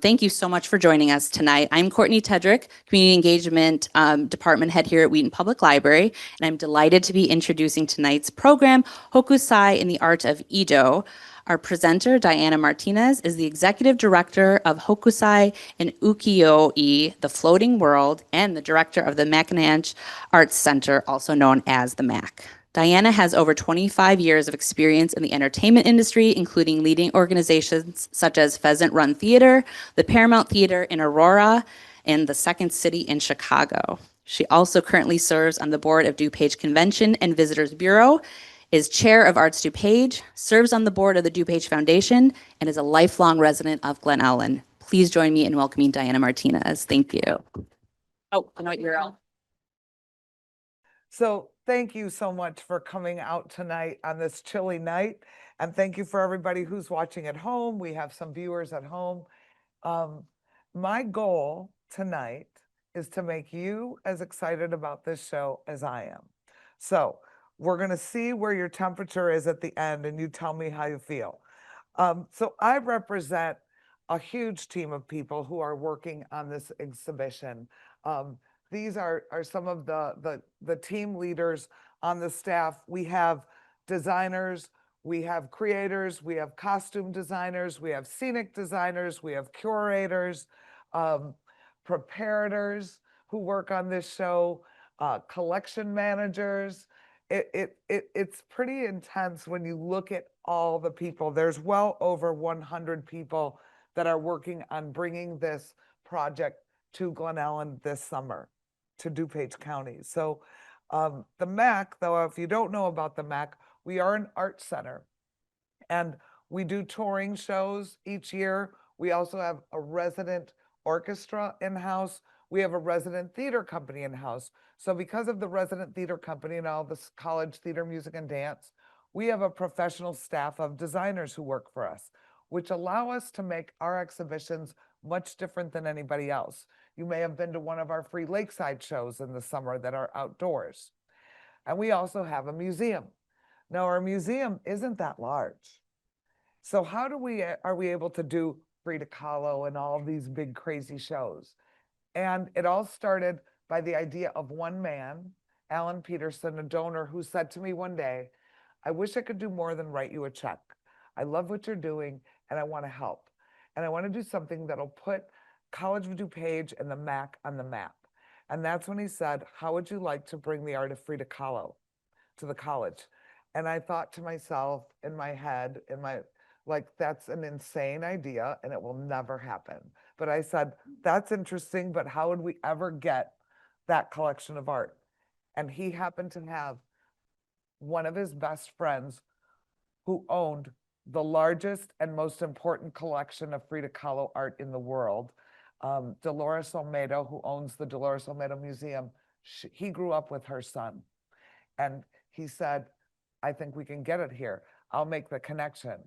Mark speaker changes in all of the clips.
Speaker 1: thank you so much for joining us tonight. I'm Courtney Tedrick, Community Engagement Department Head here at Wheaton Public Library, and I'm delighted to be introducing tonight's program, Hokusai and the Art of Edo. Our presenter, Diana Martinez, is the Executive Director of Hokusai and Ukiyo-e, The Floating World, and the Director of the Mackinac Arts Center, also known as the MAC. Diana has over 25 years of experience in the entertainment industry, including leading organizations such as Pheasant Run Theater, the Paramount Theater in Aurora, and the Second City in Chicago. She also currently serves on the board of DuPage Convention and Visitors Bureau, is chair of Arts DuPage, serves on the board of the DuPage Foundation, and is a lifelong resident of Glen Ellen. Please join me in welcoming Diana Martinez. Thank you. Oh, I know what you're on.
Speaker 2: So thank you so much for coming out tonight on this chilly night. And thank you for everybody who's watching at home. We have some viewers at home. My goal tonight is to make you as excited about this show as I am. So we're going to see where your temperature is at the end, and you tell me how you feel. So I represent a huge team of people who are working on this exhibition. These are some of the team leaders on the staff. We have designers, we have creators, we have costume designers, we have scenic designers, we have curators, preparators who work on this show, collection managers. It's pretty intense when you look at all the people. There's well over 100 people that are working on bringing this project to Glen Ellen this summer, to DuPage County. So the MAC, though, if you don't know about the MAC, we are an art center, and we do touring shows each year. We also have a resident orchestra in-house. We have a resident theater company in-house. So because of the resident theater company and all this college theater, music, and dance, we have a professional staff of designers who work for us, which allow us to make our exhibitions much different than anybody else. You may have been to one of our free lakeside shows in the summer that are outdoors. And we also have a museum. Now, our museum isn't that large. So how are we able to do Frida Kahlo and all of these big crazy shows? And it all started by the idea of one man, Alan Peterson, a donor, who said to me one day, I wish I could do more than write you a check. I love what you're doing, and I want to help. And I want to do something that'll put College of DuPage and the MAC on the map. And that's when he said, how would you like to bring the art of Frida Kahlo to the college? And I thought to myself, in my head, that's an insane idea and it will never happen. But I said, that's interesting, but how would we ever get that collection of art? And he happened to have one of his best friends who owned the largest and most important collection of Frida Kahlo art in the world. Dolores Olmedo, who owns the Dolores Olmedo Museum, he grew up with her son. And he said, I think we can get it here. I'll make the connection.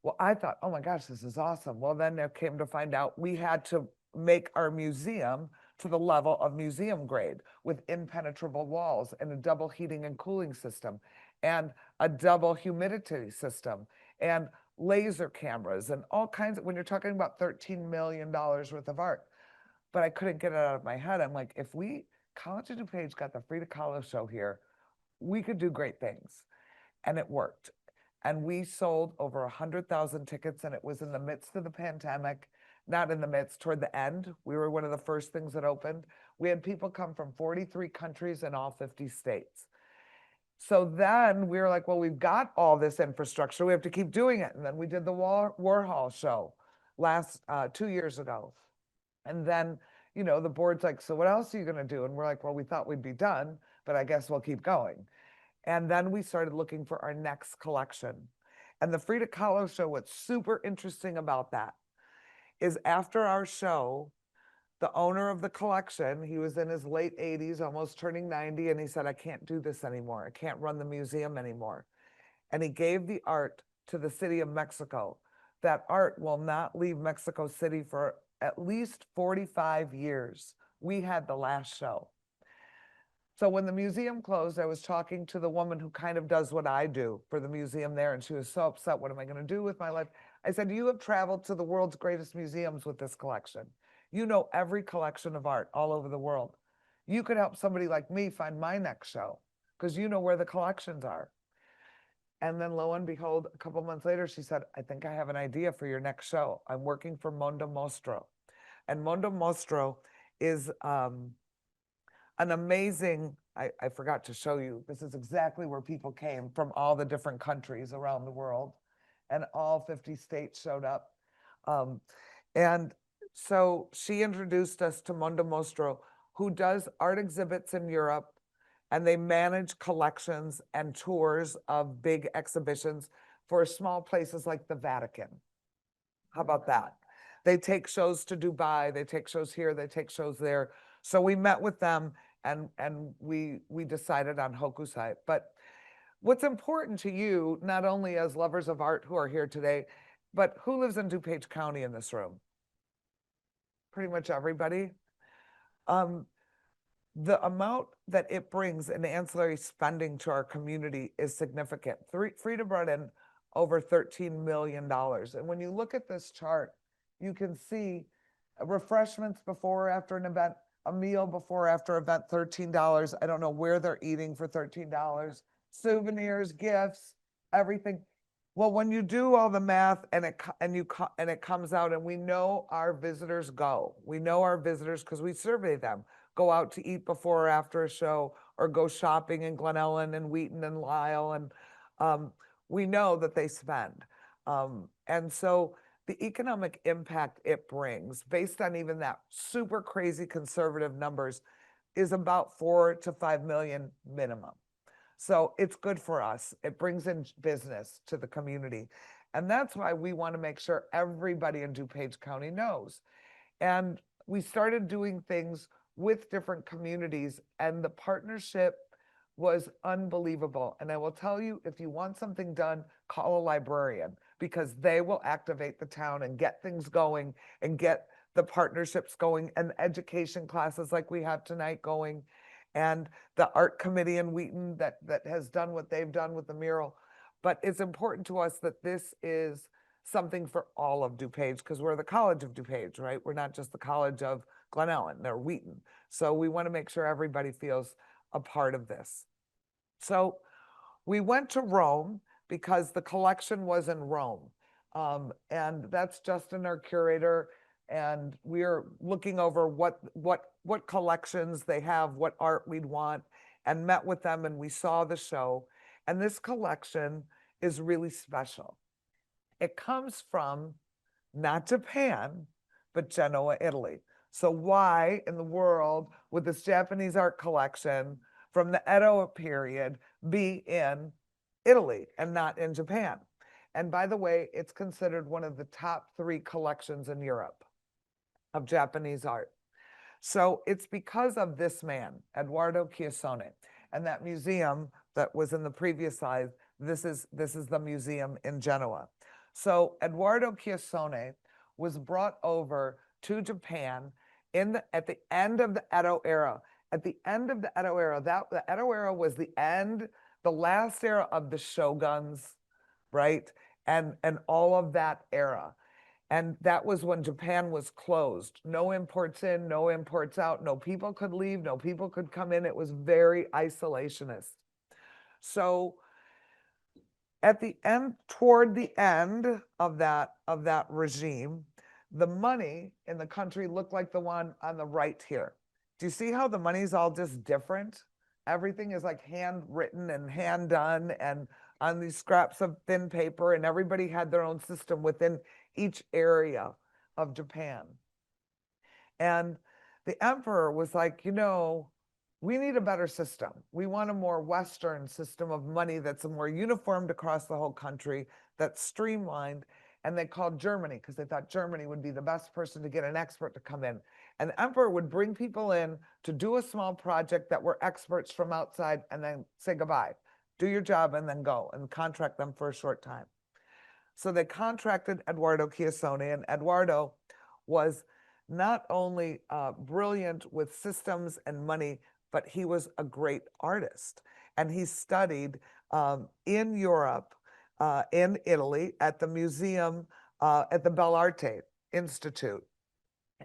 Speaker 2: Well, I thought, oh my gosh, this is awesome. Well, then it came to find out we had to make our museum to the level of museum grade with impenetrable walls and a double heating and cooling system and a double humidity system and laser cameras and all kinds of, when you're talking about $13 million worth of art. But I couldn't get it out of my head. I'm like, if College of DuPage got the Frida Kahlo show here, we could do great things. And it worked. And we sold over 100,000 tickets, and it was in the midst of the pandemic, not in the midst, toward the end. We were one of the first things that opened. We had people come from 43 countries in all 50 states. So then we were like, well, we've got all this infrastructure. We have to keep doing it. And then we did the Warhol show 2 years ago. And then, the board's like, so what else are you going to do? And we're like, well, we thought we'd be done, but I guess we'll keep going. And then we started looking for our next collection. And the Frida Kahlo show, what's super interesting about that is after our show, the owner of the collection, he was in his late 80s, almost turning 90, and he said, I can't do this anymore. I can't run the museum anymore. And he gave the art to the city of Mexico. That art will not leave Mexico City for at least 45 years. We had the last show. So when the museum closed, I was talking to the woman who kind of does what I do for the museum there, and she was so upset. What am I going to do with my life? I said, you have traveled to the world's greatest museums with this collection. You know every collection of art all over the world. You could help somebody like me find my next show because you know where the collections are. And then lo and behold, a couple months later, she said, I think I have an idea for your next show. I'm working for Mondo Mostro. And Mondo Mostro is an amazing, I forgot to show you, this is exactly where people came from all the different countries around the world. And all 50 states showed up. And so she introduced us to Mondo Mostro, who does art exhibits in Europe, and they manage collections and tours of big exhibitions for small places like the Vatican. How about that? They take shows to Dubai, they take shows here, they take shows there. So we met with them and we decided on Hokusai. But what's important to you, not only as lovers of art who are here today, but who lives in DuPage County in this room? Pretty much everybody. The amount that it brings in ancillary spending to our community is significant. Frida brought in over $13 million. And when you look at this chart, you can see refreshments before or after an event, a meal before or after event, $13. I don't know where they're eating for $13. Souvenirs, gifts, everything. Well, when you do all the math and it comes out, and we know our visitors go. We know our visitors because we survey them. Go out to eat before or after a show, or go shopping in Glen Ellen and Wheaton and Lisle, and we know that they spend. And so the economic impact it brings, based on even that super crazy conservative numbers, is about 4 to 5 million minimum. So it's good for us. It brings in business to the community. And that's why we want to make sure everybody in DuPage County knows. And we started doing things with different communities, and the partnership was unbelievable. And I will tell you, if you want something done, call a librarian, because they will activate the town and get things going and get the partnerships going, and education classes like we have tonight going, and the art committee in Wheaton that has done what they've done with the mural. But it's important to us that this is something for all of DuPage, because we're the College of DuPage, right? We're not just the College of Glen Ellen or Wheaton. So we want to make sure everybody feels a part of this. So we went to Rome because the collection was in Rome. And that's Justin, our curator, and we're looking over what collections they have, what art we'd want, and met with them, and we saw the show. And this collection is really special. It comes from not Japan, but Genoa, Italy. So why in the world would this Japanese art collection from the Edo period be in Italy and not in Japan? And by the way, it's considered one of the top 3 collections in Europe of Japanese art. So it's because of this man, Edoardo Chiossone, and that museum that was in the previous slide. This is the museum in Genoa. So Edoardo Chiossone was brought over to Japan at the end of the Edo era. At the end of the Edo era, the Edo era was the last era of the shoguns, right? And all of that era. And that was when Japan was closed. No imports in, no imports out. No people could leave, no people could come in. It was very isolationist. So at the end, toward the end of that regime, the money in the country looked like the one on the right here. Do you see how the money's all just different? Everything is like handwritten and hand done and on these scraps of thin paper, and everybody had their own system within each area of Japan. And the emperor was like, we need a better system. We want a more Western system of money that's more uniformed across the whole country, that's streamlined. And they called Germany because they thought Germany would be the best person to get an expert to come in. And the emperor would bring people in to do a small project that were experts from outside and then say goodbye. Do your job and then go, and contract them for a short time. So they contracted Edoardo Chiossone, and Edoardo was not only brilliant with systems and money, but he was a great artist. And he studied in Europe, in Italy, at the Museum at the Bell'Arte Institute.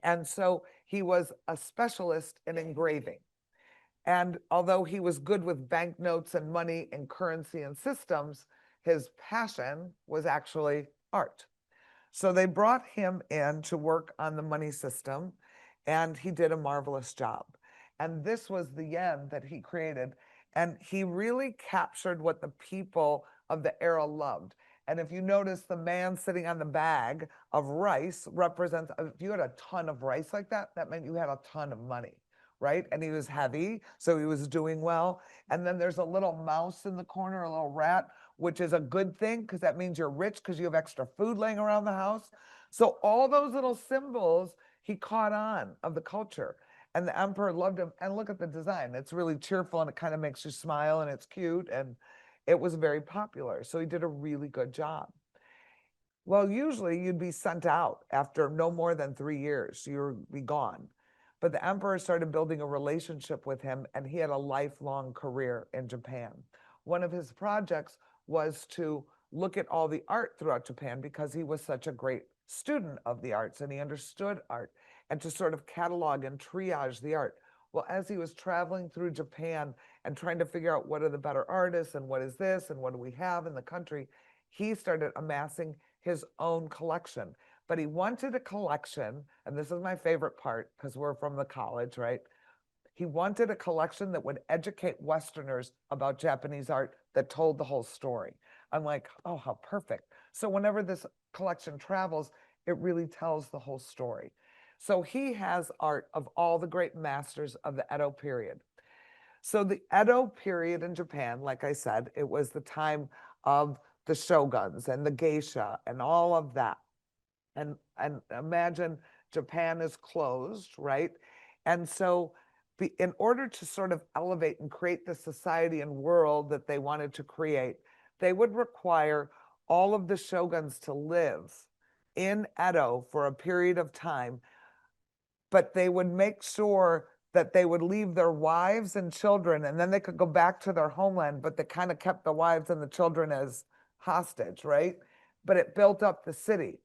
Speaker 2: And so he was a specialist in engraving. And although he was good with banknotes and money and currency and systems, his passion was actually art. So they brought him in to work on the money system, and he did a marvelous job. And this was the yen that he created. And he really captured what the people of the era loved. And if you notice, the man sitting on the bag of rice represents, if you had a ton of rice like that, that meant you had a ton of money, right? And he was heavy, so he was doing well. And then there's a little mouse in the corner, a little rat, which is a good thing because that means you're rich because you have extra food laying around the house. So all those little symbols he caught on of the culture. And the emperor loved him. And look at the design. It's really cheerful and it kind of makes you smile and it's cute. And it was very popular. So he did a really good job. Well, usually you'd be sent out after no more than 3 years. You'd be gone. But the emperor started building a relationship with him, and he had a lifelong career in Japan. One of his projects was to look at all the art throughout Japan because he was such a great student of the arts and he understood art, and to sort of catalog and triage the art. Well, as he was traveling through Japan and trying to figure out what are the better artists and what is this and what do we have in the country, he started amassing his own collection. But he wanted a collection, and this is my favorite part because we're from the college, right? He wanted a collection that would educate Westerners about Japanese art that told the whole story. I'm like, oh, how perfect. So whenever this collection travels, it really tells the whole story. So he has art of all the great masters of the Edo period. So the Edo period in Japan, like I said, it was the time of the shoguns and the geisha and all of that. And imagine Japan is closed, right? And so in order to sort of elevate and create the society and world that they wanted to create, they would require all of the shoguns to live in Edo for a period of time, but they would make sure that they would leave their wives and children, and then they could go back to their homeland, but they kind of kept the wives and the children as hostage, right? But it built up the city.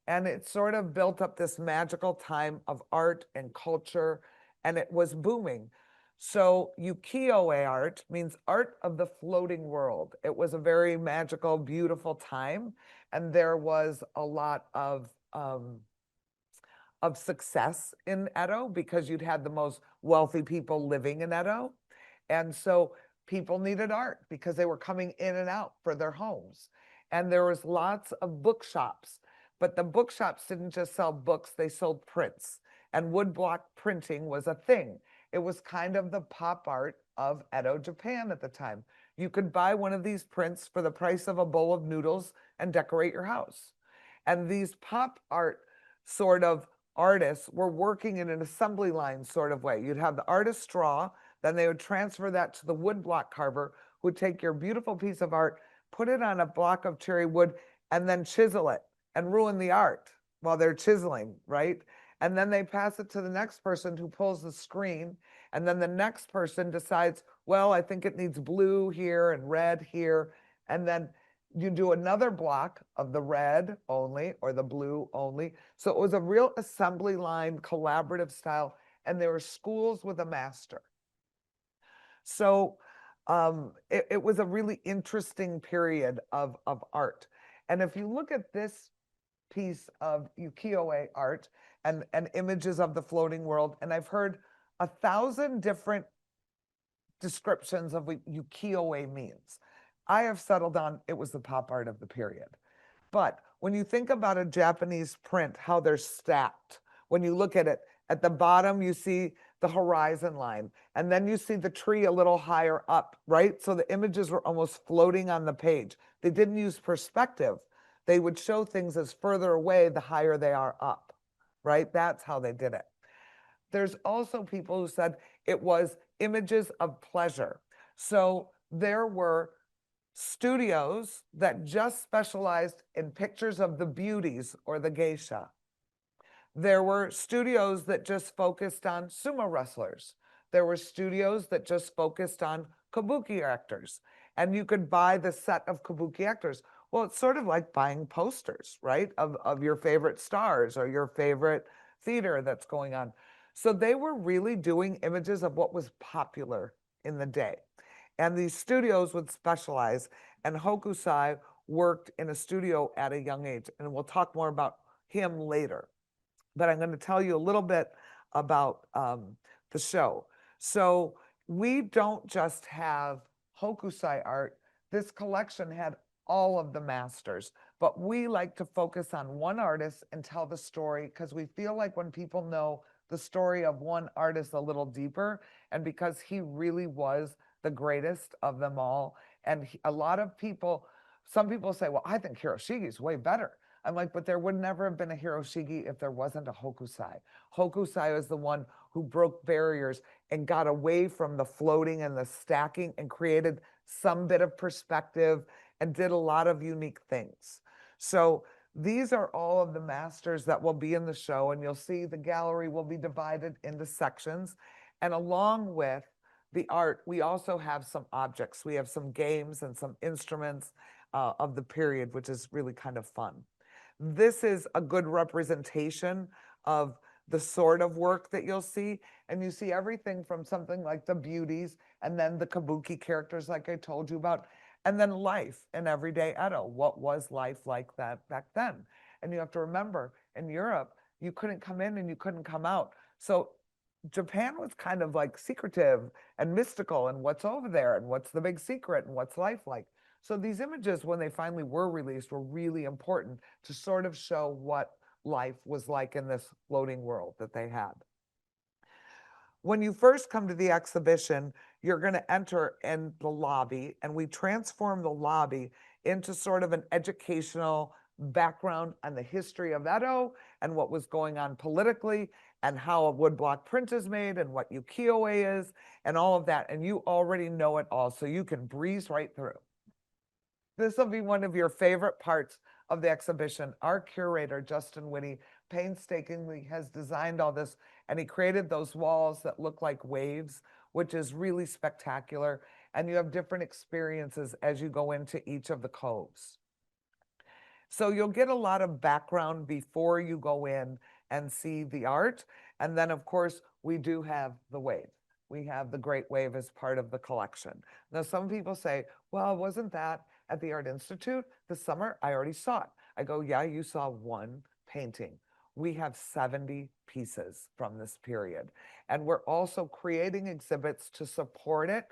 Speaker 2: And it sort of built up this magical time of art and culture, and it was booming. So Ukiyo-e art means art of the floating world. It was a very magical, beautiful time, and there was a lot of success in Edo because you'd had the most wealthy people living in Edo. And so people needed art because they were coming in and out for their homes. And there was lots of bookshops, but the bookshops didn't just sell books, they sold prints. And woodblock printing was a thing. It was kind of the pop art of Edo, Japan at the time. You could buy one of these prints for the price of a bowl of noodles and decorate your house. And these pop art sort of artists were working in an assembly line sort of way. You'd have the artist draw, then they would transfer that to the woodblock carver, who would take your beautiful piece of art, put it on a block of cherry wood, and then chisel it and ruin the art while they're chiseling, right? And then they pass it to the next person who pulls the screen. And then the next person decides, well, I think it needs blue here and red here. And then you do another block of the red only or the blue only. So it was a real assembly line, collaborative style. And there were schools with a master. So it was a really interesting period of art. And if you look at this piece of ukiyo-e art and images of the floating world, and I've heard 1,000 different descriptions of what ukiyo-e means. I have settled on it was the pop art of the period. But when you think about a Japanese print, how they're stacked, when you look at it, at the bottom, you see the horizon line, and then you see the tree a little higher up, right? So the images were almost floating on the page. They didn't use perspective. They would show things as further away, the higher they are up, right? That's how they did it. There's also people who said it was images of pleasure. So there were studios that just specialized in pictures of the beauties or the geisha. There were studios that just focused on sumo wrestlers. There were studios that just focused on kabuki actors. And you could buy the set of kabuki actors. Well, it's sort of like buying posters, right? Of your favorite stars or your favorite theater that's going on. So they were really doing images of what was popular in the day. And these studios would specialize, and Hokusai worked in a studio at a young age. And we'll talk more about him later. But I'm going to tell you a little bit about the show. So we don't just have Hokusai art. This collection had all of the masters, but we like to focus on one artist and tell the story because we feel like when people know the story of one artist a little deeper, and because he really was the greatest of them all, and a lot of people, some people say, well, I think Hiroshige is way better. I'm like, but there would never have been a Hiroshige if there wasn't a Hokusai. Hokusai was the one who broke barriers and got away from the floating and the stacking and created some bit of perspective and did a lot of unique things. So these are all of the masters that will be in the show, and you'll see the gallery will be divided into sections. And along with the art, we also have some objects. We have some games and some instruments of the period, which is really kind of fun. This is a good representation of the sort of work that you'll see. And you see everything from something like the beauties and then the kabuki characters like I told you about, and then life in everyday Edo. What was life like that back then? And you have to remember, in Europe, you couldn't come in and you couldn't come out. So Japan was kind of like secretive and mystical, and what's over there and what's the big secret and what's life like. So these images, when they finally were released, were really important to sort of show what life was like in this floating world that they had. When you first come to the exhibition, you're going to enter in the lobby, and we transform the lobby into sort of an educational background on the history of Edo and what was going on politically and how a woodblock print is made and what Ukiyo-e is and all of that. And you already know it all, so you can breeze right through. This will be one of your favorite parts of the exhibition. Our curator, Justin Whitty, painstakingly has designed all this, and he created those walls that look like waves, which is really spectacular. And you have different experiences as you go into each of the coves. So you'll get a lot of background before you go in and see the art. And then, of course, we do have the wave. We have the Great Wave as part of the collection. Now, some people say, well, wasn't that at the Art Institute this summer? I already saw it. I go, yeah, you saw one painting. We have 70 pieces from this period. And we're also creating exhibits to support it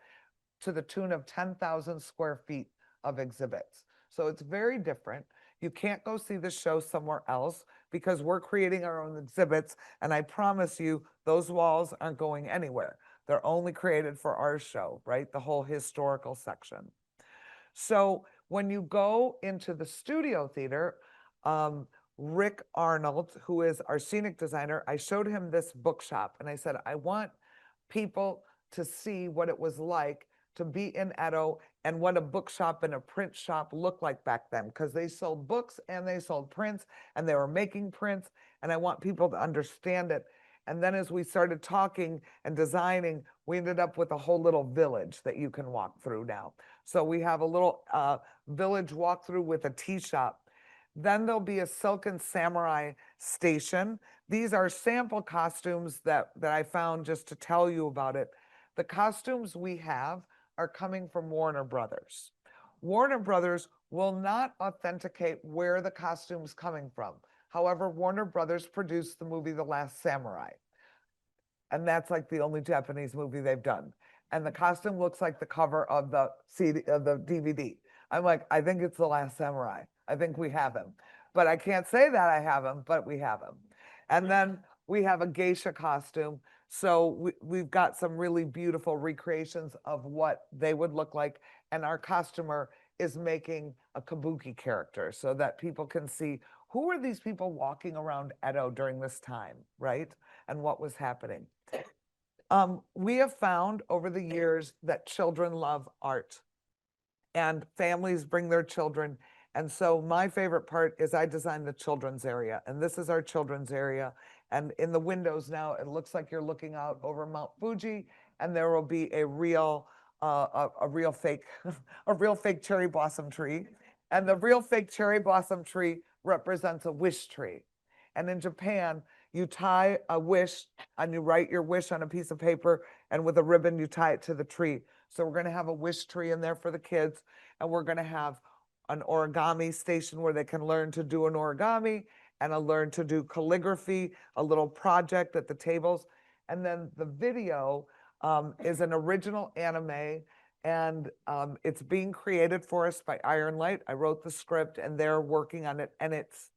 Speaker 2: to the tune of 10,000 square feet of exhibits. So it's very different. You can't go see the show somewhere else because we're creating our own exhibits. And I promise you, those walls aren't going anywhere. They're only created for our show, right? The whole historical section. So when you go into the studio theater, Rick Arnold, who is our scenic designer, I showed him this bookshop and I said, I want people to see what it was like to be in Edo and what a bookshop and a print shop looked like back then, because they sold books and they sold prints and they were making prints, and I want people to understand it. And then as we started talking and designing, we ended up with a whole little village that you can walk through now. So we have a little village walkthrough with a tea shop. Then there'll be a silken samurai station. These are sample costumes that I found just to tell you about it. The costumes we have are coming from Warner Brothers. Warner Brothers will not authenticate where the costume's coming from. However, Warner Brothers produced the movie The Last Samurai. And that's like the only Japanese movie they've done. And the costume looks like the cover of the CD, of the DVD. I'm like, I think it's The Last Samurai. I think we have him. But I can't say that I have him, but we have him. And then we have a geisha costume. So we've got some really beautiful recreations of what they would look like. And our costumer is making a kabuki character so that people can see who are these people walking around Edo during this time, right? And what was happening. We have found over the years that children love art and families bring their children. And so my favorite part is I designed the children's area, and this is our children's area. And in the windows now, it looks like you're looking out over Mount Fuji, and there will be a real fake, a real fake cherry blossom tree. And the real fake cherry blossom tree represents a wish tree. And in Japan, you tie a wish and you write your wish on a piece of paper, and with a ribbon, you tie it to the tree. So we're going to have a wish tree in there for the kids, and we're going to have an origami station where they can learn to do an origami and learn to do calligraphy, a little project at the tables. And then the video is an original anime, and it's being created for us by Iron Light. I wrote the script and they're working on it, and it's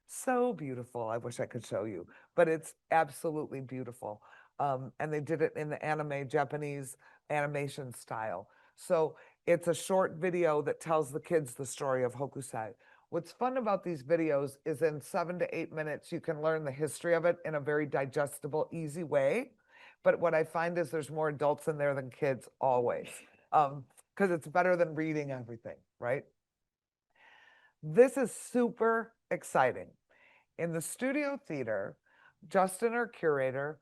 Speaker 2: so beautiful. I wish I could show you, but it's absolutely beautiful. And they did it in the anime, Japanese animation style. So it's a short video that tells the kids the story of Hokusai. What's fun about these videos is in 7 to 8 minutes, you can learn the history of it in a very digestible, easy way. But what I find is there's more adults in there than kids always, because it's better than reading everything, right? This is super exciting. In the studio theater, Justin, our curator,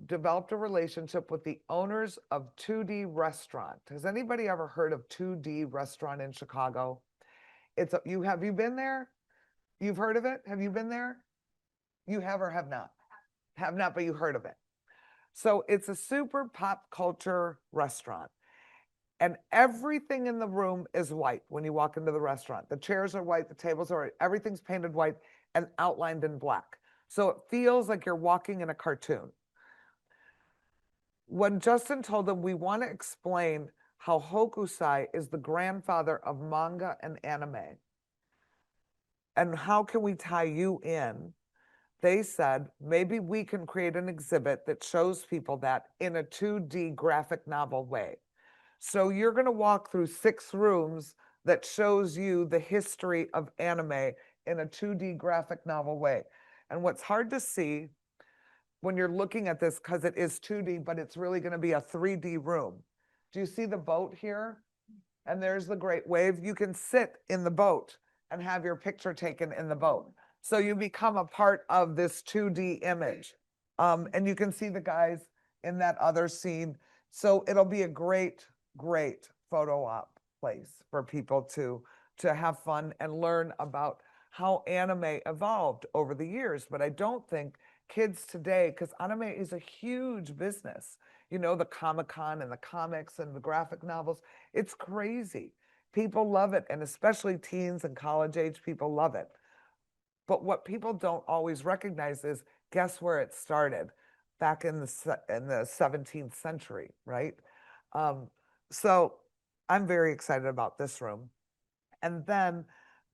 Speaker 2: developed a relationship with the owners of 2D Restaurant. Has anybody ever heard of 2D Restaurant in Chicago? Have you been there? You've heard of it? Have you been there? You have or have not? Have not, but you heard of it. So it's a super pop culture restaurant. And everything in the room is white when you walk into the restaurant. The chairs are white, the tables are white, everything's painted white and outlined in black. So it feels like you're walking in a cartoon. When Justin told them, we want to explain how Hokusai is the grandfather of manga and anime, and how can we tie you in? They said, maybe we can create an exhibit that shows people that in a 2D graphic novel way. So you're going to walk through 6 rooms that shows you the history of anime in a 2D graphic novel way. And what's hard to see when you're looking at this, because it is 2D, but it's really going to be a 3D room. Do you see the boat here? And there's the great wave. You can sit in the boat and have your picture taken in the boat. So you become a part of this 2D image. And you can see the guys in that other scene. So it'll be a great photo op place for people to have fun and learn about how anime evolved over the years. But I don't think kids today, because anime is a huge business, you know, the Comic-Con and the comics and the graphic novels, it's crazy. People love it, and especially teens and college age people love it. But what people don't always recognize is, guess where it started? Back in the 17th century, right? So I'm very excited about this room. And then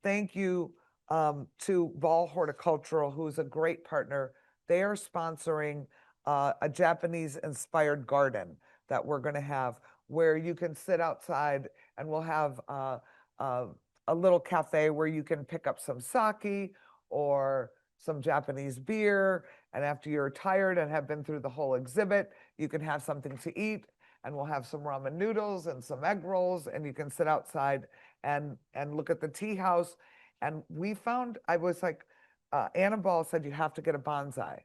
Speaker 2: thank you to Ball Horticultural, who's a great partner. They are sponsoring a Japanese-inspired garden that we're going to have, where you can sit outside, and we'll have a little cafe where you can pick up some sake or some Japanese beer. And after you're tired and have been through the whole exhibit, you can have something to eat. And we'll have some ramen noodles and some egg rolls, and you can sit outside and look at the tea house. And we found, I was like, Annabelle said, you have to get a bonsai.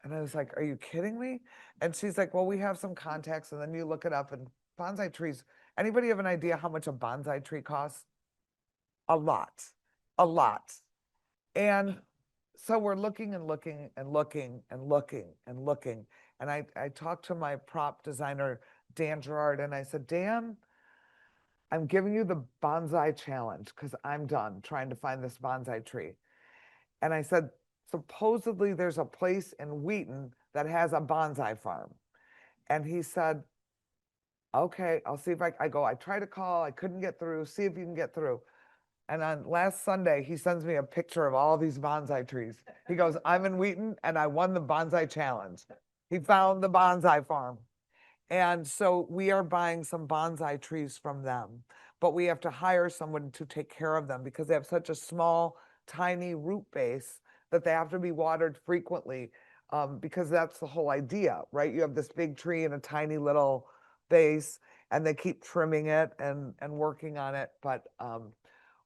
Speaker 2: And I was like, are you kidding me? And she's like, well, we have some contacts. And then you look it up, and bonsai trees. Anybody have an idea how much a bonsai tree costs? A lot, a lot. And so we're looking and looking and looking and looking and looking. And I talked to my prop designer, Dan Gerard, and I said, Dan, I'm giving you the bonsai challenge because I'm done trying to find this bonsai tree. And I said, supposedly there's a place in Wheaton that has a bonsai farm. And he said, okay, I'll see if I tried to call, I couldn't get through, see if you can get through. And on last Sunday, he sends me a picture of all these bonsai trees. He goes, I'm in Wheaton and I won the bonsai challenge. He found the bonsai farm. And so we are buying some bonsai trees from them, but we have to hire someone to take care of them because they have such a small, tiny root base that they have to be watered frequently, because that's the whole idea, right? You have this big tree in a tiny little base, and they keep trimming it and working on it. But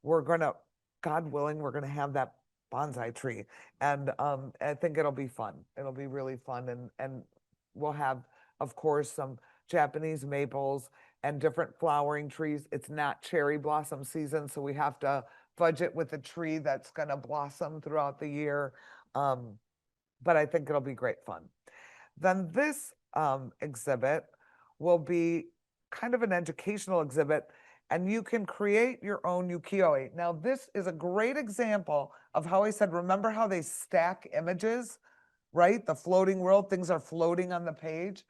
Speaker 2: we're gonna, God willing, we're gonna have that bonsai tree, and I think it'll be fun. It'll be really fun, and we'll have, of course, some Japanese maples and different flowering trees. It's not cherry blossom season, so we have to budget with a tree that's going to blossom throughout the year. But I think it'll be great fun. Then this exhibit will be kind of an educational exhibit, and you can create your own ukiyo-e. Now, this is a great example of how I said, remember how they stack images, right? The floating world, things are floating on the page.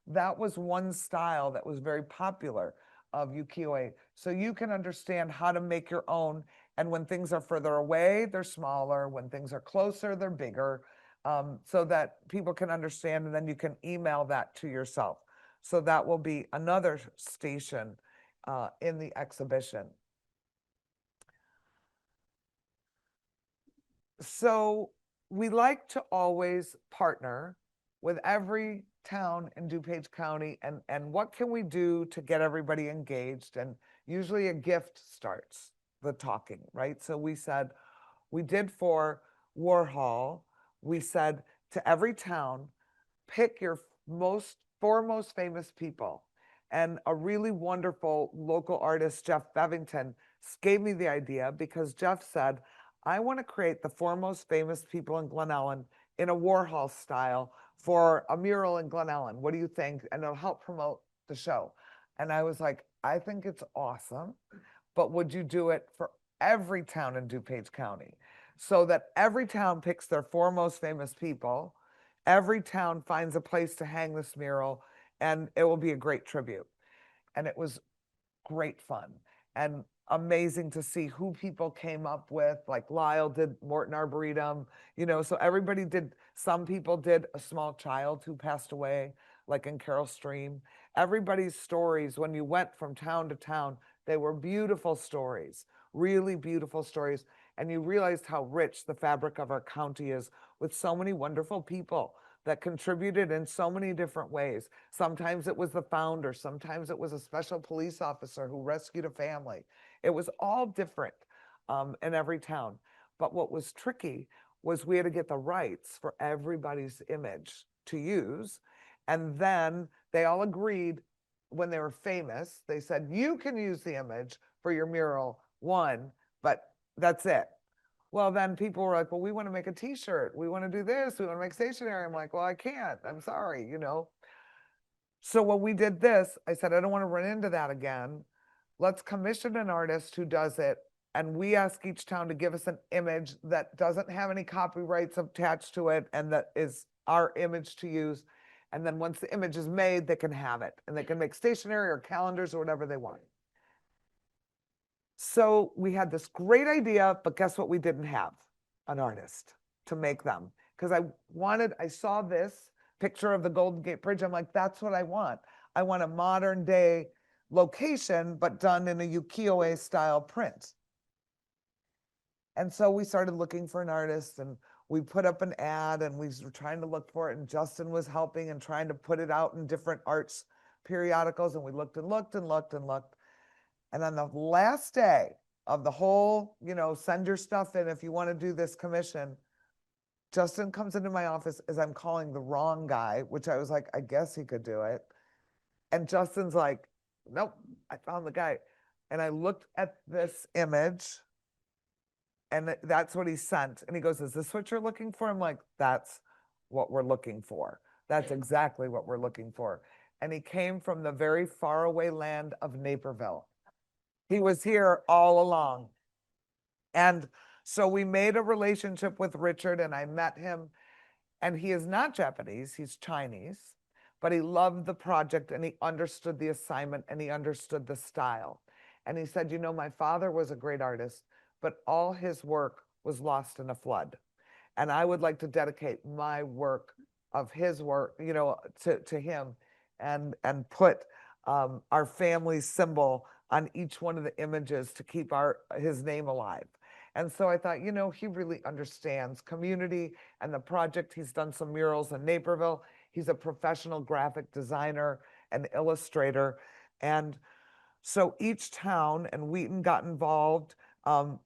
Speaker 2: That was one style that was very popular of ukiyo-e. So you can understand how to make your own. And when things are further away, they're smaller. When things are closer, they're bigger, so that people can understand, and then you can email that to yourself. So that will be another station in the exhibition. So we like to always partner with every town in DuPage County, and what can we do to get everybody engaged? And usually a gift starts the talking, right? So we said, we did for Warhol, we said to every town, pick your four most famous people. And a really wonderful local artist, Jeff Bevington, gave me the idea because Jeff said, I want to create the four most famous people in Glen Ellen in a Warhol style for a mural in Glen Ellen. What do you think? And it'll help promote the show. And I was like, I think it's awesome, but would you do it for every town in DuPage County? So that every town picks their four most famous people, every town finds a place to hang this mural, and it will be a great tribute. And it was great fun and amazing to see who people came up with. Like Lyle did Morton Arboretum, so everybody did. Some people did a small child who passed away, like in Carol Stream. Everybody's stories, when you went from town to town, they were beautiful stories, really beautiful stories. And you realized how rich the fabric of our county is, with so many wonderful people that contributed in so many different ways. Sometimes it was the founder, sometimes it was a special police officer who rescued a family. It was all different in every town. But what was tricky was we had to get the rights for everybody's image to use. And then they all agreed, when they were famous, they said, you can use the image for your mural, one, but that's it. Well, then people were like, well, we want to make a t-shirt. We want to do this. We want to make stationery. I'm like, well, I can't. I'm sorry. So when we did this, I said, I don't want to run into that again. Let's commission an artist who does it. And we ask each town to give us an image that doesn't have any copyrights attached to it, and that is our image to use. And then once the image is made, they can have it, and they can make stationery or calendars or whatever they want. So we had this great idea, but guess what? We didn't have an artist to make them, because I saw this picture of the Golden Gate Bridge. I'm like, that's what I want. I want a modern day location, but done in a ukiyo-e style print. And so we started looking for an artist, and we put up an ad, and we were trying to look for it. And Justin was helping and trying to put it out in different arts periodicals. And we looked and looked and looked and looked. And on the last day of the whole, send your stuff in if you want to do this commission, Justin comes into my office as I'm calling the wrong guy, which I was like, I guess he could do it. And Justin's like, nope, I found the guy. And I looked at this image, and that's what he sent. And he goes, is this what you're looking for? I'm like, that's what we're looking for. That's exactly what we're looking for. And he came from the very faraway land of Naperville. He was here all along. And so we made a relationship with Richard, and I met him. And he is not Japanese, he's Chinese, but he loved the project, and he understood the assignment, and he understood the style. And he said, my father was a great artist, but all his work was lost in a flood. And I would like to dedicate my work of his work, to him, and put our family symbol on each one of the images to keep his name alive. And so I thought, he really understands community and the project. He's done some murals in Naperville. He's a professional graphic designer and illustrator. And so each town, and Wheaton got involved,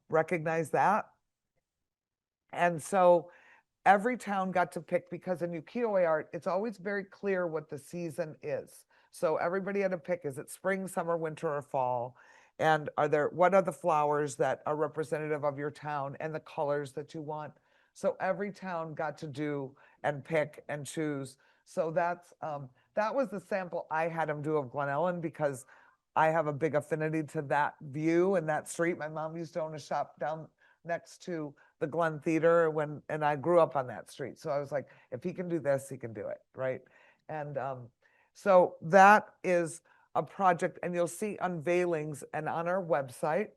Speaker 2: recognized that. And so every town got to pick, because in ukiyo-e art, it's always very clear what the season is. So everybody had to pick, is it spring, summer, winter, or fall? And what are the flowers that are representative of your town and the colors that you want? So every town got to do and pick and choose. So that was the sample I had him do of Glen Ellen, because I have a big affinity to that view and that street. My mom used to own a shop down next to the Glen Theater and I grew up on that street. So I was like, if he can do this, he can do it, right? And so that is a project, and you'll see unveilings, and on our website,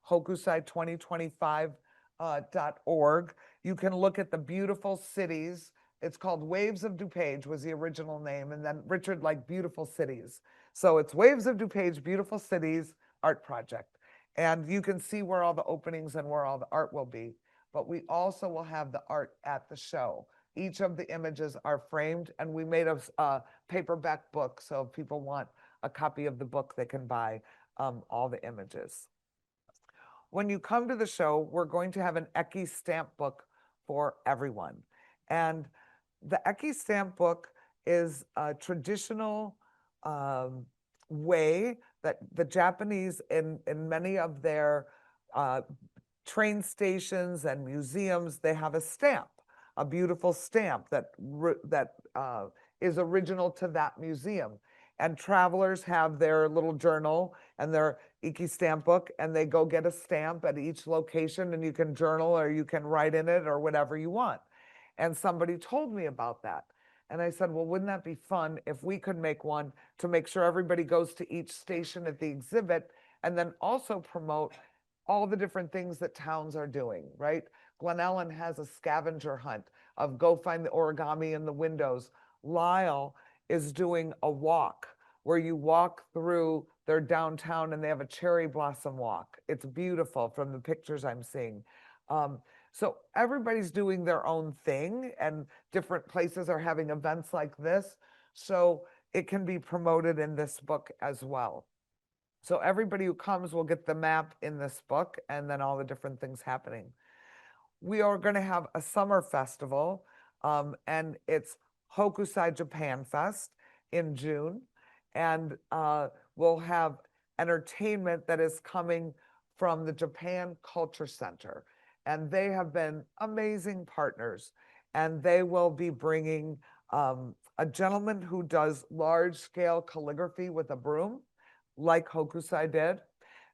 Speaker 2: hokusai2025.org, you can look at the beautiful cities. It's called Waves of DuPage was the original name, and then Richard liked beautiful cities. So it's Waves of DuPage, Beautiful Cities Art Project. And you can see where all the openings and where all the art will be. But we also will have the art at the show. Each of the images are framed, and we made a paperback book. So if people want a copy of the book, they can buy all the images. When you come to the show, we're going to have an Eki stamp book for everyone. And the Eki stamp book is a traditional way that the Japanese, in many of their train stations and museums, they have a stamp, a beautiful stamp that is original to that museum. And travelers have their little journal and their Iki stamp book, and they go get a stamp at each location, and you can journal or you can write in it or whatever you want. And somebody told me about that. And I said, well, wouldn't that be fun if we could make one to make sure everybody goes to each station at the exhibit, and then also promote all the different things that towns are doing, right? Glen Ellen has a scavenger hunt of go find the origami in the windows. Lisle is doing a walk where you walk through their downtown, and they have a cherry blossom walk. It's beautiful from the pictures I'm seeing. So everybody's doing their own thing, and different places are having events like this. So it can be promoted in this book as well. So everybody who comes will get the map in this book, and then all the different things happening. We are going to have a summer festival, and it's Hokusai Japan Fest in June. And we'll have entertainment that is coming from the Japan Culture Center. And they have been amazing partners. And they will be bringing a gentleman who does large scale calligraphy with a broom, like Hokusai did.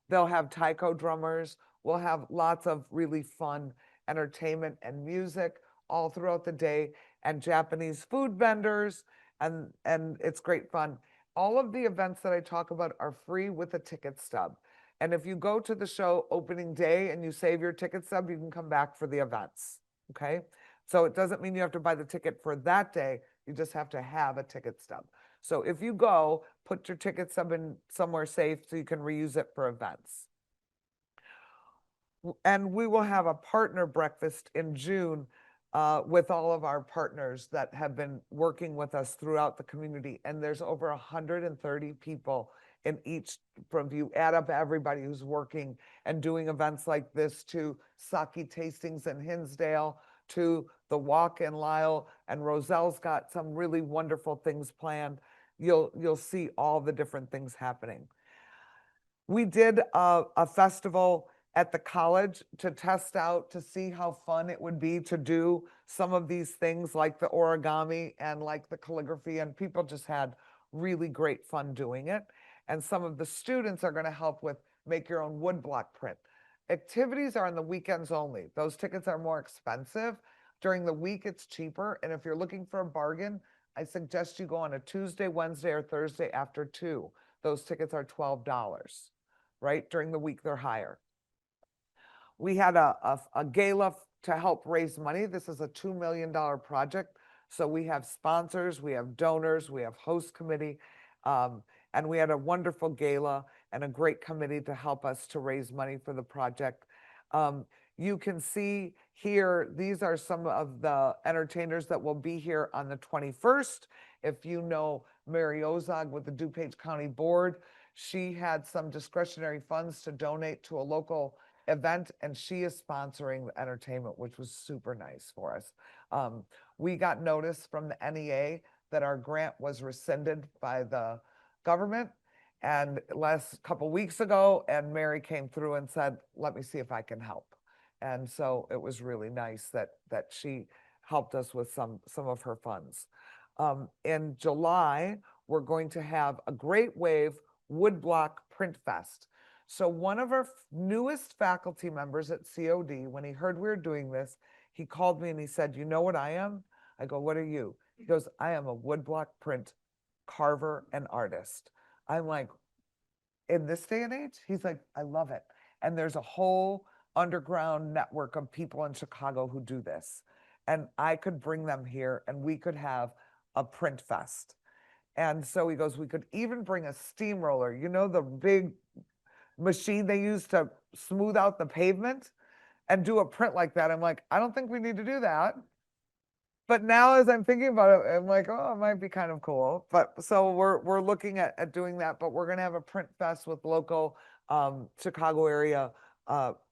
Speaker 2: They'll have taiko drummers. We'll have lots of really fun entertainment and music all throughout the day, and Japanese food vendors, and it's great fun. All of the events that I talk about are free with a ticket stub. And if you go to the show opening day and you save your ticket stub, you can come back for the events. Okay? So it doesn't mean you have to buy the ticket for that day. You just have to have a ticket stub. So if you go, put your ticket stub in somewhere safe so you can reuse it for events. And we will have a partner breakfast in June with all of our partners that have been working with us throughout the community. And there's over 130 people in each, from you add up everybody who's working and doing events like this, to sake tastings in Hinsdale, to the walk in Lisle, and Roselle's got some really wonderful things planned. You'll see all the different things happening. We did a festival at the college to test out, to see how fun it would be to do some of these things like the origami and like the calligraphy, and people just had really great fun doing it. And some of the students are going to help with make your own woodblock print. Activities are on the weekends only. Those tickets are more expensive. During the week, it's cheaper. And if you're looking for a bargain, I suggest you go on a Tuesday, Wednesday, or Thursday after 2. Those tickets are $12, right? During the week, they're higher. We had a gala to help raise money. This is a $2 million project. So we have sponsors, we have donors, we have host committee, and we had a wonderful gala and a great committee to help us to raise money for the project. You can see here, these are some of the entertainers that will be here on the 21st. If you know Mary Ozog with the DuPage County Board, she had some discretionary funds to donate to a local event, and she is sponsoring the entertainment, which was super nice for us. We got notice from the NEA that our grant was rescinded by the government. And last couple weeks ago, and Mary came through and said, let me see if I can help. And so it was really nice that she helped us with some of her funds. In July, we're going to have a Great Wave Woodblock Print Fest. So one of our newest faculty members at COD, when he heard we were doing this, he called me and he said, you know what I am? I go, what are you? He goes, I am a woodblock print carver and artist. I'm like, in this day and age? He's like, I love it. And there's a whole underground network of people in Chicago who do this. And I could bring them here and we could have a print fest. And so he goes, we could even bring a steamroller, you know, the big machine they use to smooth out the pavement, and do a print like that. I'm like, I don't think we need to do that. But now as I'm thinking about it, I'm like, oh, it might be kind of cool. But so we're looking at doing that, but we're gonna have a print fest with local Chicago area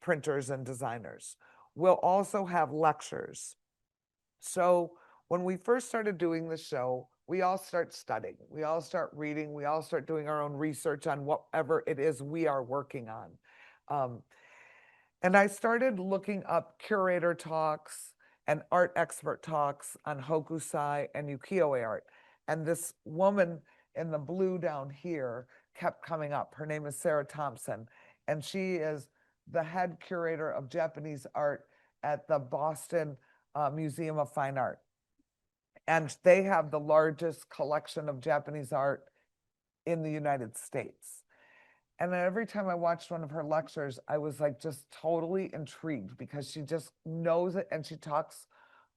Speaker 2: printers and designers. We'll also have lectures. So when we first started doing the show, we all start studying, we all start reading, we all start doing our own research on whatever it is we are working on. And I started looking up curator talks and art expert talks on Hokusai and Ukiyo-e art. And this woman in the blue down here kept coming up. Her name is Sarah Thompson, and she is the head curator of Japanese art at the Boston Museum of Fine Art. And they have the largest collection of Japanese art in the United States. And every time I watched one of her lectures, I was like just totally intrigued because she just knows it and she talks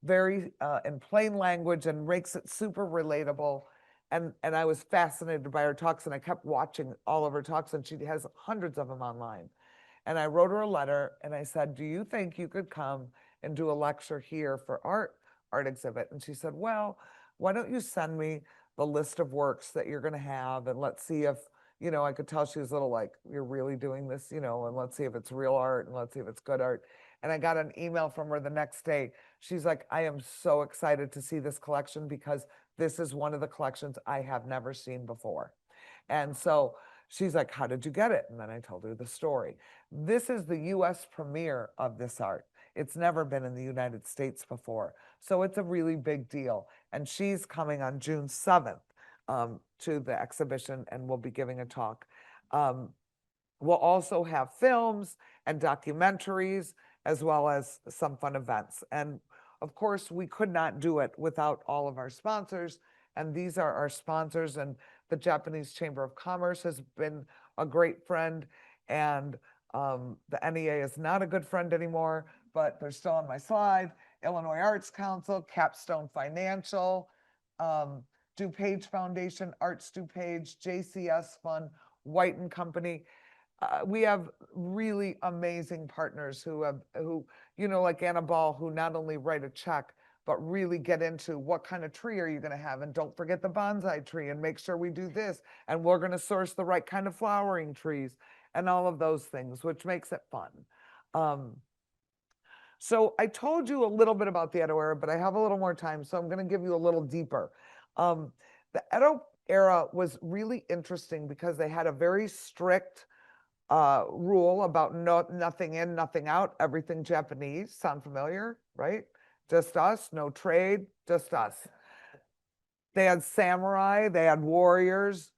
Speaker 2: very in plain language and makes it super relatable. And I was fascinated by her talks, and I kept watching all of her talks, and she has hundreds of them online. And I wrote her a letter and I said, do you think you could come and do a lecture here for art exhibit? And she said, well, why don't you send me the list of works that you're going to have, and let's see if, you know, I could tell she was a little like, you're really doing this, you know, and let's see if it's real art and let's see if it's good art. And I got an email from her the next day. She's like, I am so excited to see this collection because this is one of the collections I have never seen before. And so she's like, how did you get it? And then I told her the story. This is the US premiere of this art. It's never been in the United States before. So it's a really big deal. And she's coming on June 7th. To the exhibition, and we'll be giving a talk. We'll also have films and documentaries, as well as some fun events. And of course, we could not do it without all of our sponsors. And these are our sponsors. And the Japanese Chamber of Commerce has been a great friend. And the NEA is not a good friend anymore, but they're still on my slide. Illinois Arts Council, Capstone Financial, DuPage Foundation, Arts DuPage, JCS Fund, White and Company. We have really amazing partners who, you know, like Anna Ball, who not only write a check, but really get into what kind of tree are you going to have? And don't forget the bonsai tree, and make sure we do this. And we're going to source the right kind of flowering trees and all of those things, which makes it fun. So I told you a little bit about the Edo era, but I have a little more time, so I'm going to give you a little deeper. The Edo era was really interesting because they had a very strict rule about nothing in, nothing out, everything Japanese. Sound familiar, right? Just us, no trade, just us. They had samurai, they had warriors,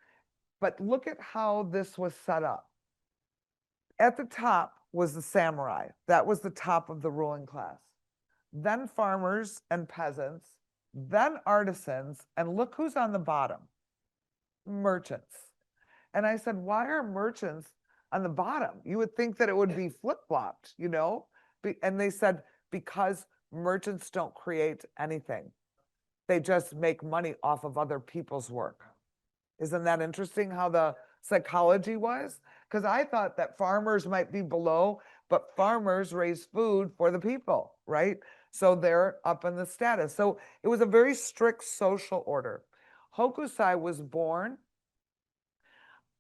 Speaker 2: but look at how this was set up. At the top was the samurai. That was the top of the ruling class. Then farmers and peasants, then artisans, and look who's on the bottom, merchants. And I said, why are merchants on the bottom? You would think that it would be flip-flopped, you know? And they said, because merchants don't create anything. They just make money off of other people's work. Isn't that interesting how the psychology was? Because I thought that farmers might be below, but farmers raise food for the people, right? So they're up in the status. So it was a very strict social order. Hokusai was born,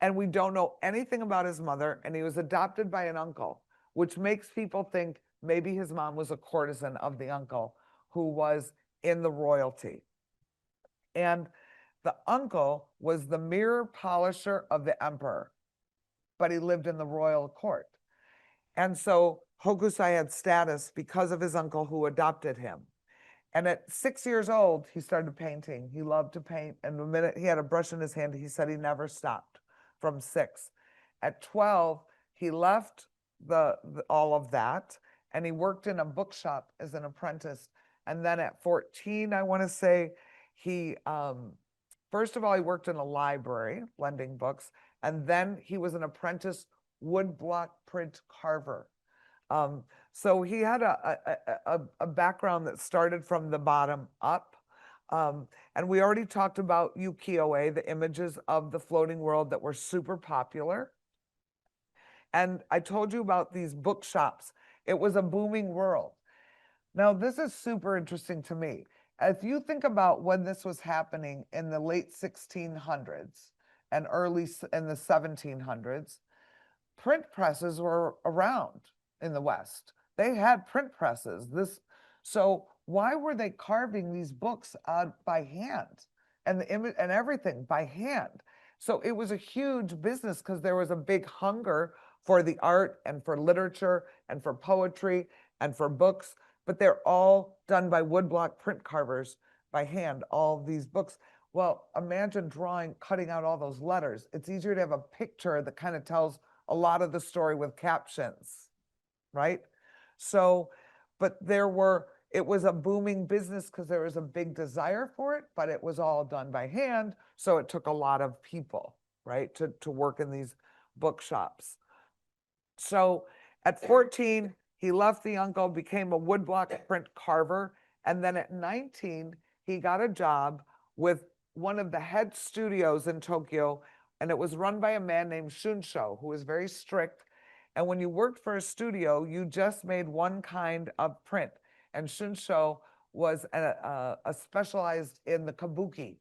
Speaker 2: and we don't know anything about his mother, and he was adopted by an uncle, which makes people think maybe his mom was a courtesan of the uncle. who was in the royalty. And the uncle was the mirror polisher of the emperor, but he lived in the royal court. And so Hokusai had status because of his uncle who adopted him. And at 6 years old, he started painting. He loved to paint. And the minute he had a brush in his hand, he said he never stopped from 6. At 12, he left all of that and he worked in a bookshop as an apprentice. And then at 14, I want to say, he, first of all, he worked in a library lending books. And then he was an apprentice woodblock print carver. So he had a background that started from the bottom up. And we already talked about Ukiyo-e, the images of the floating world that were super popular. And I told you about these bookshops. It was a booming world. Now, this is super interesting to me. If you think about when this was happening in the late 1600s and early in the 1700s, print presses were around in the West. They had print presses. So why were they carving these books by hand and the image and everything by hand? So it was a huge business because there was a big hunger for the art and for literature and for poetry and for books, but they're all done by woodblock print carvers by hand, all these books. Well, imagine cutting out all those letters. It's easier to have a picture that kind of tells a lot of the story with captions, right? So, but it was a booming business because there was a big desire for it, but it was all done by hand. So it took a lot of people, right, to work in these bookshops. So at 14, he left the uncle, became a woodblock print carver. And then at 19, he got a job with one of the head studios in Tokyo, and it was run by a man named Shunsho, who was very strict. And when you worked for a studio, you just made one kind of print. And Shunsho was specialized in the kabuki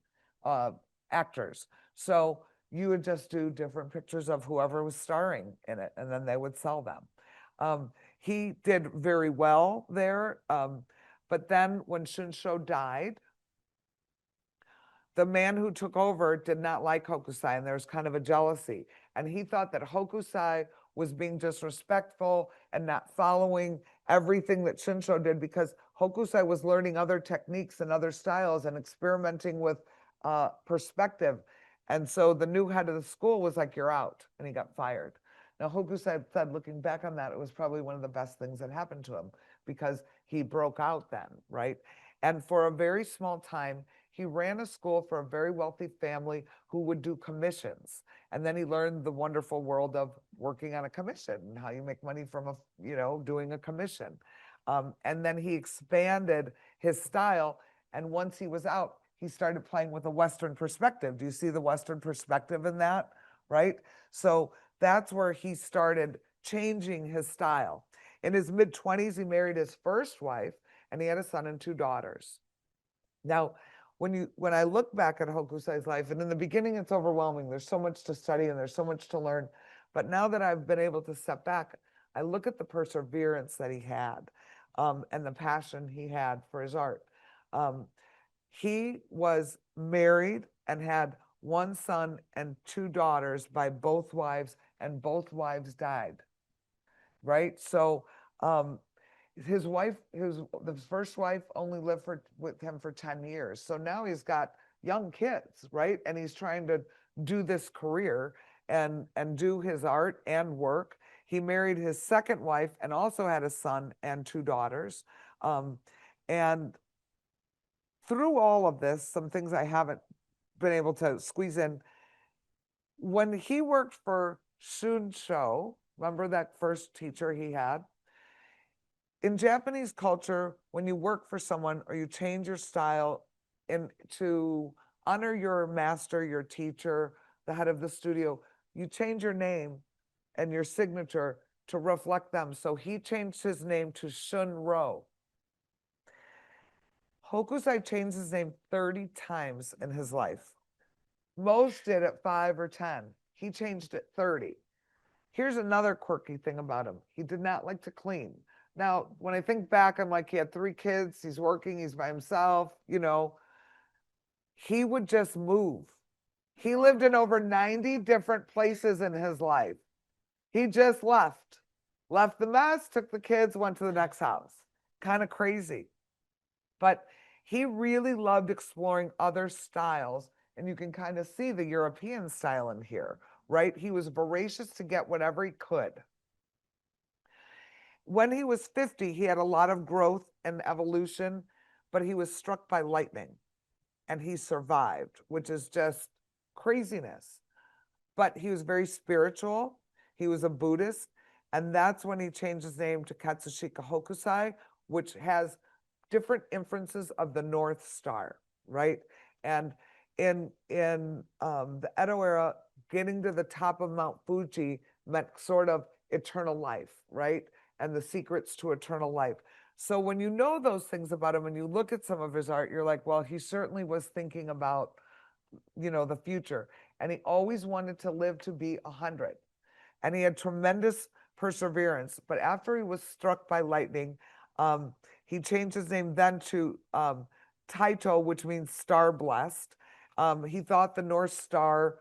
Speaker 2: actors. So you would just do different pictures of whoever was starring in it, and then they would sell them. He did very well there. But then when Shunsho died, the man who took over did not like Hokusai, and there was kind of a jealousy. And he thought that Hokusai was being disrespectful and not following everything that Shunsho did, because Hokusai was learning other techniques and other styles and experimenting with perspective. And so the new head of the school was like, "You're out," and he got fired. Now, Hokusai said, looking back on that, it was probably one of the best things that happened to him because he broke out then, right? And for a very small time, he ran a school for a very wealthy family who would do commissions. And then he learned the wonderful world of working on a commission and how you make money from doing a commission. And then he expanded his style. And once he was out, he started playing with a Western perspective. Do you see the Western perspective in that? Right? So that's where he started changing his style. In his mid-20s, he married his first wife, and he had a son and 2 daughters. Now, when I look back at Hokusai's life, and in the beginning it's overwhelming, there's so much to study and there's so much to learn. But now that I've been able to step back, I look at the perseverance that he had, and the passion he had for his art. He was married and had 1 son and 2 daughters by both wives, and both wives died, right? So his first wife only lived with him for 10 years. So now he's got young kids, right? And he's trying to do this career and do his art and work. He married his second wife and also had a son and 2 daughters. And through all of this, some things I haven't been able to squeeze in. When he worked for Shunsho, remember that first teacher he had? In Japanese culture, when you work for someone or you change your style to honor your master, your teacher, the head of the studio, you change your name and your signature to reflect them. So he changed his name to Shunro. Hokusai changed his name 30 times in his life. Most did it 5 or 10. He changed it 30. Here's another quirky thing about him. He did not like to clean. Now, when I think back, I'm like, he had 3 kids, he's working, he's by himself, he would just move. He lived in over 90 different places in his life. He just left the mess, took the kids, went to the next house. Kind of crazy. But he really loved exploring other styles. And you can kind of see the European style in here, right? He was voracious to get whatever he could. When he was 50, he had a lot of growth and evolution, but he was struck by lightning and he survived, which is just craziness. But he was very spiritual. He was a Buddhist. And that's when he changed his name to Katsushika Hokusai, which has different inferences of the North Star, right? And in the Edo era, getting to the top of Mount Fuji meant sort of eternal life, right? And the secrets to eternal life. So when you know those things about him and you look at some of his art, you're like, well, he certainly was thinking about, the future. And he always wanted to live to be 100. And he had tremendous perseverance. But after he was struck by lightning, he changed his name then to Taito, which means star blessed. He thought the North Star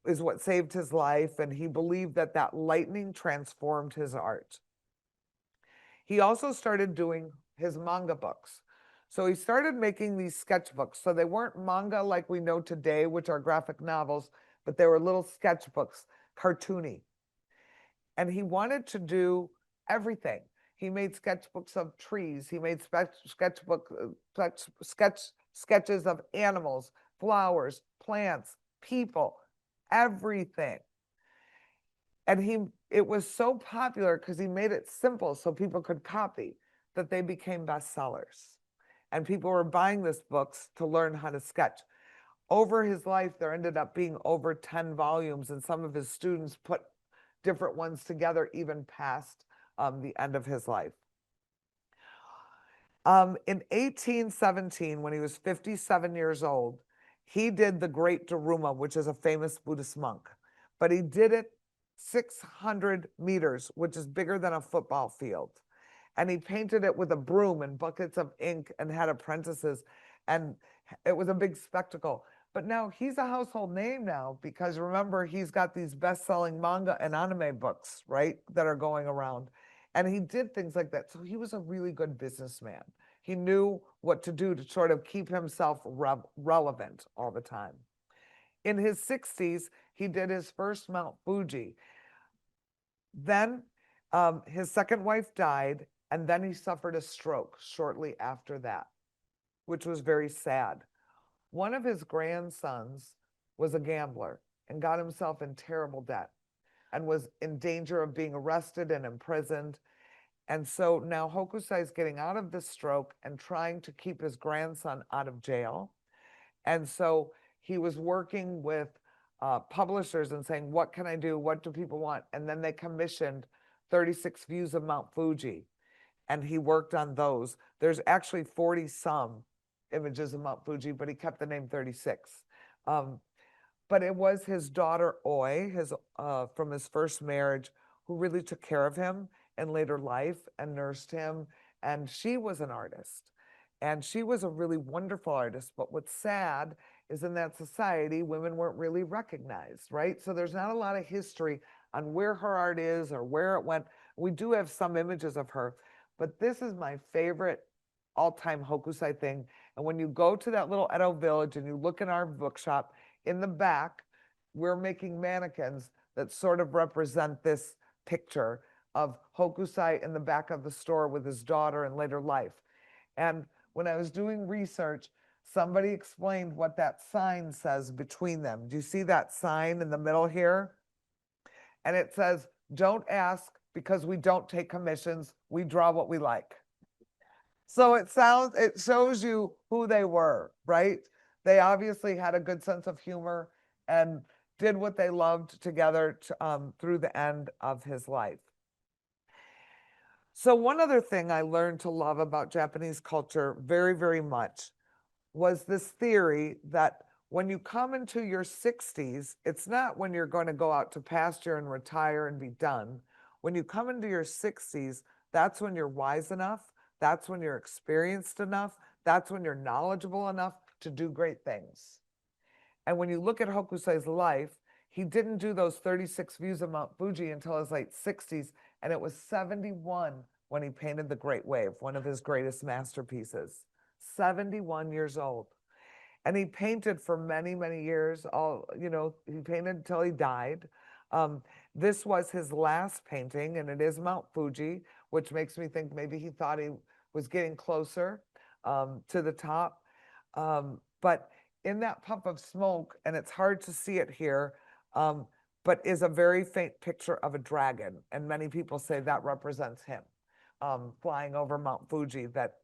Speaker 2: is what saved his life, and he believed that that lightning transformed his art. He also started doing his manga books. So he started making these sketchbooks. So they weren't manga like we know today, which are graphic novels, but they were little sketchbooks, cartoony. And he wanted to do everything. He made sketchbooks of trees. He made sketches of animals, flowers, plants, people, everything. And it was so popular because he made it simple so people could copy that they became bestsellers. And people were buying these books to learn how to sketch. Over his life, there ended up being over 10 volumes, and some of his students put different ones together even past the end of his life. In 1817, when he was 57 years old, he did the Great Daruma, which is a famous Buddhist monk. But he did it 600 meters, which is bigger than a football field. And he painted it with a broom and buckets of ink and had apprentices. And it was a big spectacle. But now he's a household name now because remember, he's got these best-selling manga and anime books, right, that are going around. And he did things like that. So he was a really good businessman. He knew what to do to sort of keep himself relevant all the time. In his 60s, he did his first Mount Fuji. Then his second wife died, and then he suffered a stroke shortly after that, which was very sad. One of his grandsons was a gambler and got himself in terrible debt and was in danger of being arrested and imprisoned. And so now Hokusai is getting out of this stroke and trying to keep his grandson out of jail. And so he was working with publishers and saying, what can I do? What do people want? And then they commissioned 36 views of Mount Fuji. And he worked on those. There's actually 40 some images of Mount Fuji, but he kept the name 36. But it was his daughter Oi, from his first marriage, who really took care of him in later life and nursed him. And she was an artist. And she was a really wonderful artist. But what's sad is in that society, women weren't really recognized, right? So there's not a lot of history on where her art is or where it went. We do have some images of her, but this is my favorite all-time Hokusai thing. And when you go to that little Edo village and you look in our bookshop, in the back, we're making mannequins that sort of represent this picture of Hokusai in the back of the store with his daughter in later life. And when I was doing research, somebody explained what that sign says between them. Do you see that sign in the middle here? And it says, don't ask because we don't take commissions. We draw what we like. So it shows you who they were, right? They obviously had a good sense of humor and did what they loved together through the end of his life. So one other thing I learned to love about Japanese culture very, very much was this theory that when you come into your 60s, it's not when you're going to go out to pasture and retire and be done. When you come into your 60s, That's when you're wise enough. That's when you're experienced enough. That's when you're knowledgeable enough to do great things. And when you look at Hokusai's life, he didn't do those 36 views of Mount Fuji until his late 60s, and it was 71 when he painted The Great Wave, one of his greatest masterpieces. 71 years old. And he painted for many, many years. He painted until he died. This was his last painting, and it is Mount Fuji, which makes me think maybe he thought he was getting closer to the top. But in that puff of smoke, and it's hard to see it here, but is a very faint picture of a dragon. And many people say that represents him flying over Mount Fuji, that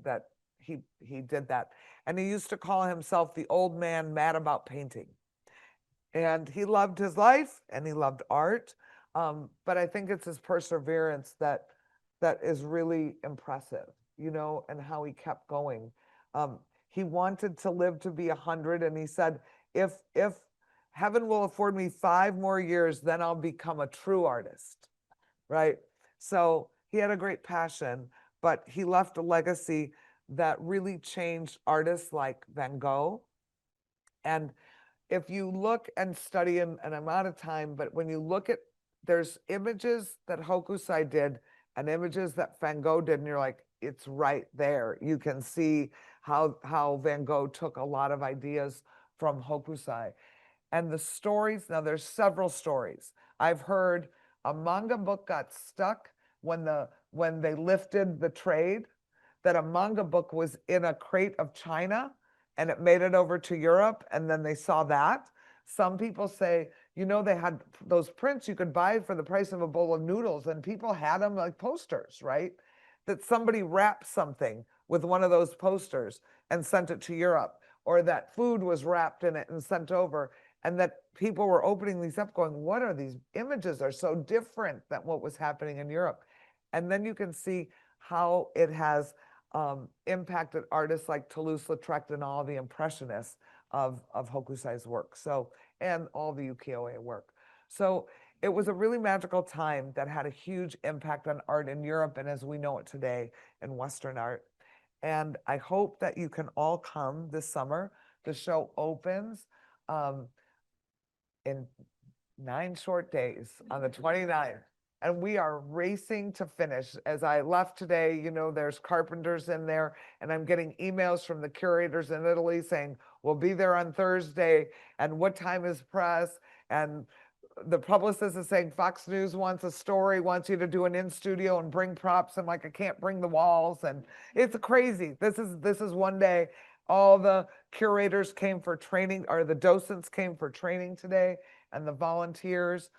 Speaker 2: he did that. And he used to call himself the old man mad about painting. And he loved his life and he loved art. But I think it's his perseverance that is really impressive, and how he kept going. He wanted to live to be 100, and he said, if heaven will afford me 5 more years, then I'll become a true artist, right? So he had a great passion, but he left a legacy that really changed artists like Van Gogh. And if you look and study, and I'm out of time, but when you look at, there's images that Hokusai did and images that Van Gogh did, and you're like, it's right there. You can see how Van Gogh took a lot of ideas from Hokusai. And the stories, now there's several stories. I've heard a manga book got stuck when they lifted the trade, that a manga book was in a crate of China and it made it over to Europe, and then they saw that. Some people say, they had those prints you could buy for the price of a bowl of noodles, and people had them like posters, right? That somebody wrapped something with one of those posters and sent it to Europe, or that food was wrapped in it and sent over, and that people were opening these up going, what are these images? Are so different than what was happening in Europe. And then you can see how it has impacted artists like Toulouse-Lautrec and all the impressionists of Hokusai's work, and all the Ukiyo-e work. So it was a really magical time that had a huge impact on art in Europe, and as we know it today, in Western art. And I hope that you can all come this summer. The show opens in 9 short days on the 29th. And we are racing to finish. As I left today, there's carpenters in there, and I'm getting emails from the curators in Italy saying, we'll be there on Thursday, and what time is press? And the publicist is saying, Fox News wants a story, wants you to do an in-studio and bring props. I'm like, I can't bring the walls, and it's crazy. This is one day. All the curators came for training, or the docents came for training today, and the volunteers.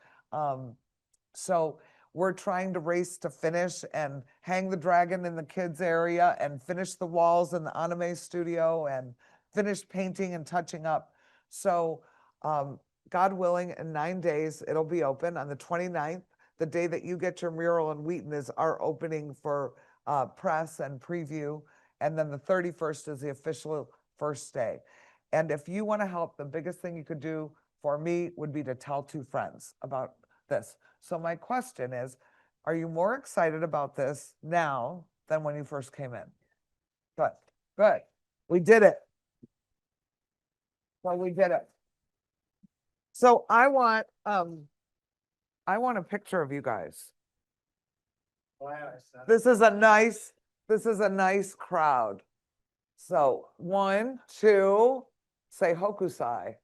Speaker 2: So we're trying to race to finish and hang the dragon in the kids area and finish the walls in the anime studio and finish painting and touching up. So God willing, in 9 days, it'll be open. On the 29th, the day that you get your mural in Wheaton, is our opening for press and preview. And then the 31st is the official first day. And if you want to help, the biggest thing you could do for me would be to tell 2 friends about this. So my question is, are you more excited about this now than when you first came in? Good, good. We did it. Well, we did it. So I want a picture of you guys. This is a nice crowd. So 1, 2, say Hokusai.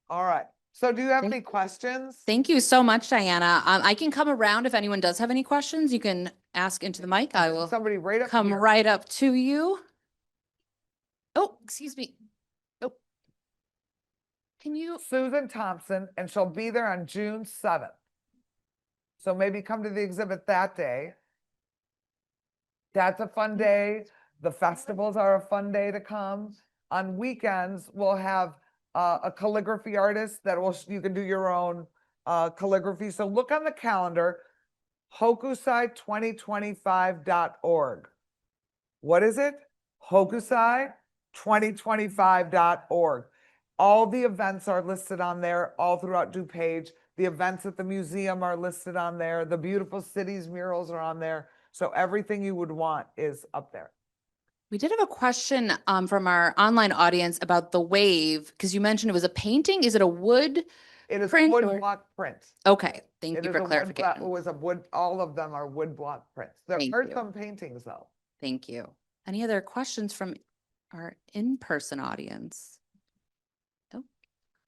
Speaker 2: All right. So do you have any questions?
Speaker 1: Thank you so much, Diana. I can come around if anyone does have any questions. You can ask into the mic. I will
Speaker 2: Somebody right up
Speaker 1: come
Speaker 2: here.
Speaker 1: right up to you. Oh, excuse me. Oh, can you?
Speaker 2: Susan Thompson, and she'll be there on June 7th. So maybe come to the exhibit that day. That's a fun day. The festivals are a fun day to come. On weekends, we'll have a calligraphy artist that you can do your own calligraphy. So look on the calendar, hokusai2025.org. What is it? Hokusai2025.org. All the events are listed on there all throughout DuPage. The events at the museum are listed on there. The Beautiful Cities murals are on there. So everything you would want is up there.
Speaker 1: We did have a question from our online audience about the wave, because you mentioned it was a painting. Is it a wood
Speaker 2: It is
Speaker 1: print
Speaker 2: wood
Speaker 1: or?
Speaker 2: block prints.
Speaker 1: Okay, thank
Speaker 2: It
Speaker 1: you
Speaker 2: is
Speaker 1: for
Speaker 2: a wood block, it
Speaker 1: clarification.
Speaker 2: was a wood, all of them are wood block prints. There
Speaker 1: Thank
Speaker 2: are
Speaker 1: you.
Speaker 2: some paintings though.
Speaker 1: Thank you. Any other questions from our in-person audience? Nope.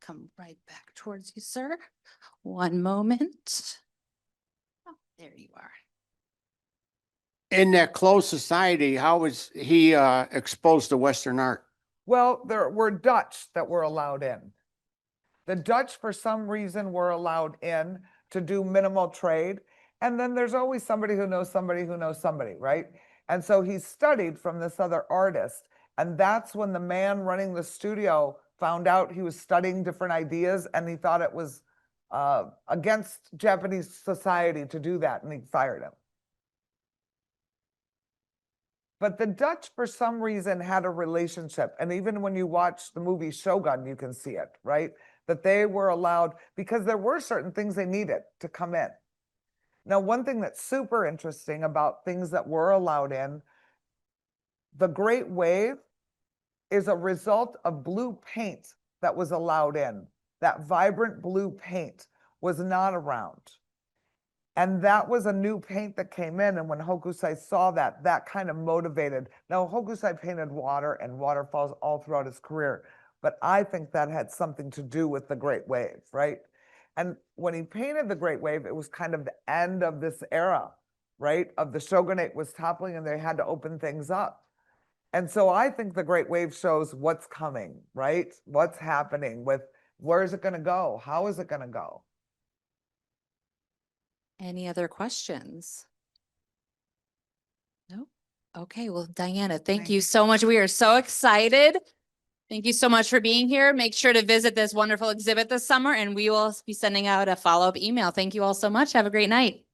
Speaker 1: Come right back towards you, sir. One moment. Oh, there you are.
Speaker 3: In that closed society, how was he exposed to Western art?
Speaker 2: Well, there were Dutch that were allowed in. The Dutch, for some reason, were allowed in to do minimal trade. And then there's always somebody who knows somebody who knows somebody, right? And so he studied from this other artist. And that's when the man running the studio found out he was studying different ideas and he thought it was against Japanese society to do that. And he fired him. But the Dutch, for some reason, had a relationship. And even when you watch the movie Shogun, you can see it, right? That they were allowed, because there were certain things they needed to come in. Now, one thing that's super interesting about things that were allowed in, the Great Wave is a result of blue paint that was allowed in. That vibrant blue paint was not around. And that was a new paint that came in. And when Hokusai saw that, that kind of motivated. Now, Hokusai painted water and waterfalls all throughout his career, but I think that had something to do with the Great Wave, right? And when he painted the Great Wave, it was kind of the end of this era, right? Of the shogunate was toppling and they had to open things up. And so I think the Great Wave shows what's coming, right? What's happening with, where is it going to go? How is it going to go?
Speaker 1: Any other questions? Nope. Okay, well, Diana, thank you so much. We are so excited. Thank you so much for being here. Make sure to visit this wonderful exhibit this summer, and we will be sending out a follow-up email. Thank you all so much. Have a great night.